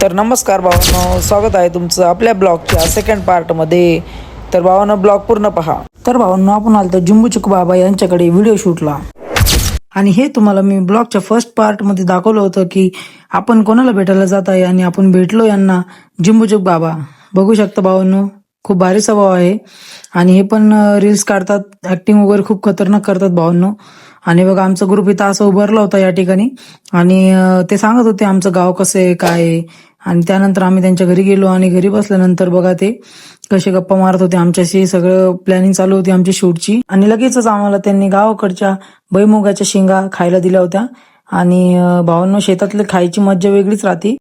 तर नमस्कार भावांनो, स्वागत आहे तुमचं आपल्या ब्लॉगच्या सेकंड पार्टमध्ये. तर भावांनो, ब्लॉग पूर्ण पहा. तर भावांनो, आपण आलो जुम्बुचुक बाबा यांच्याकडे व्हिडिओ शूटला. आणि हे तुम्हाला मी ब्लॉगच्या फर्स्ट पार्टमध्ये दाखवलं होतं की आपण कोणाला भेटायला जात आहे आणि आपण भेटलो यांना जुम्बुचुक बाबा. बघू शकता भावांनो, खूप भारी स्वभाव आहे आणि हे पण रील्स काढतात, ऍक्टिंग वगैरे खूप खतरनाक करतात भावांनो. आणि बघा, आमचा ग्रुप इथं असं उभारला होता या ठिकाणी आणि ते सांगत होते आमचं गाव कसं आहे काय आहे. आणि त्यानंतर आम्ही त्यांच्या घरी गेलो आणि घरी बसल्यानंतर बघा ते कसे गप्पा मारत होते आमच्याशी. सगळं प्लॅनिंग चालू होती आमची शूटची. आणि लगेचच आम्हाला त्यांनी गावाकडच्या भुईमुगाच्या शेंगा खायला दिल्या होत्या. आणि भावांनो, शेतातले खायची मज्जा वेगळीच राहते.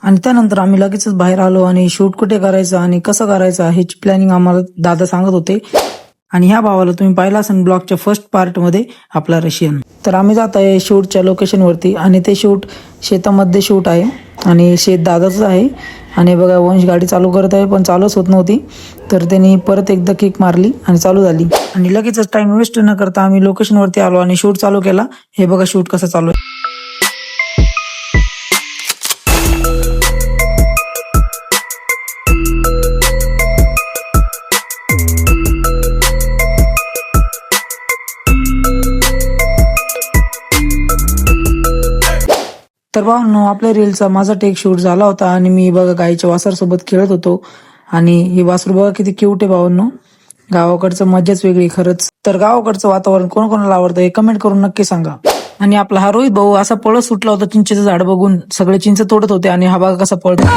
आणि त्यानंतर आम्ही लगेचच बाहेर आलो आणि शूट कुठे करायचं आणि कसं करायचं ह्याची प्लॅनिंग आम्हाला दादा सांगत होते. आणि ह्या भावाला तुम्ही पाहिला असेल ब्लॉगच्या फर्स्ट पार्ट मध्ये, आपला रशियन. तर आम्ही जात आहे शूटच्या लोकेशन वरती आणि ते शूट शेतामध्ये शूट आहे आणि शेत दादाच आहे. आणि बघा, वंश गाडी चालू करत आहे पण चालूच होत नव्हती. तर त्यांनी परत एकदा किक मारली आणि चालू झाली. आणि लगेचच टाइम वेस्ट न करता आम्ही लोकेशन वरती आलो आणि शूट चालू केला. हे बघा शूट कसं चालू आहे. तर भावांनो, आपल्या रीलचा माझा टेक शूट झाला होता आणि मी बघा गाईच्या वासरासोबत खेळत होतो. आणि ही वासरू बघा किती क्यूट आहे भावांनो. गावाकडचं मजाच वेगळी खरंच. तर गावाकडचं वातावरण कोणाला आवडतं हे कमेंट करून नक्की सांगा. आणि आपला हा रोहित भाऊ असा पळत सुटला होता चिंचेचं झाड बघून. सगळे चिंच तोडत होते आणि हा बघा कसा पळतो.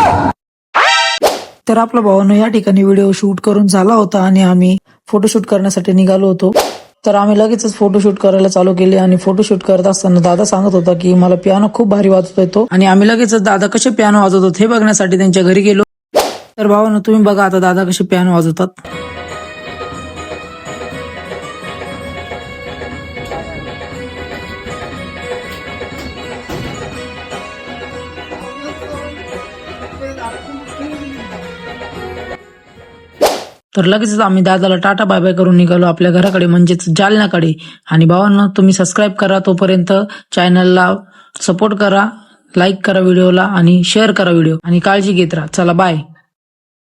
तर आपला भावांनो या ठिकाणी व्हिडिओ शूट करून झाला होता आणि आम्ही फोटोशूट करण्यासाठी निघालो होतो. तर आम्ही लगेचच फोटोशूट करायला चालू केले. आणि फोटोशूट करत असताना दादा सांगत होता की मला पियानो खूप भारी वाजवता येतो. आणि आम्ही लगेचच दादा कसे पियानो वाजवतात हे बघण्यासाठी त्यांच्या घरी गेलो. तर भावांनो, तुम्ही बघा आता दादा कसे पियानो वाजवतात. तर लगेचच आम्ही दादाला टाटा बाय बाय करून निघालो आपल्या घराकडे, म्हणजेच जालन्याकडे. आणि भावांनो, तुम्ही सबस्क्राईब करा, तोपर्यंत चॅनलला सपोर्ट करा, लाईक करा व्हिडिओला आणि शेअर करा व्हिडिओ. आणि काळजी घेत राहा. चला बाय.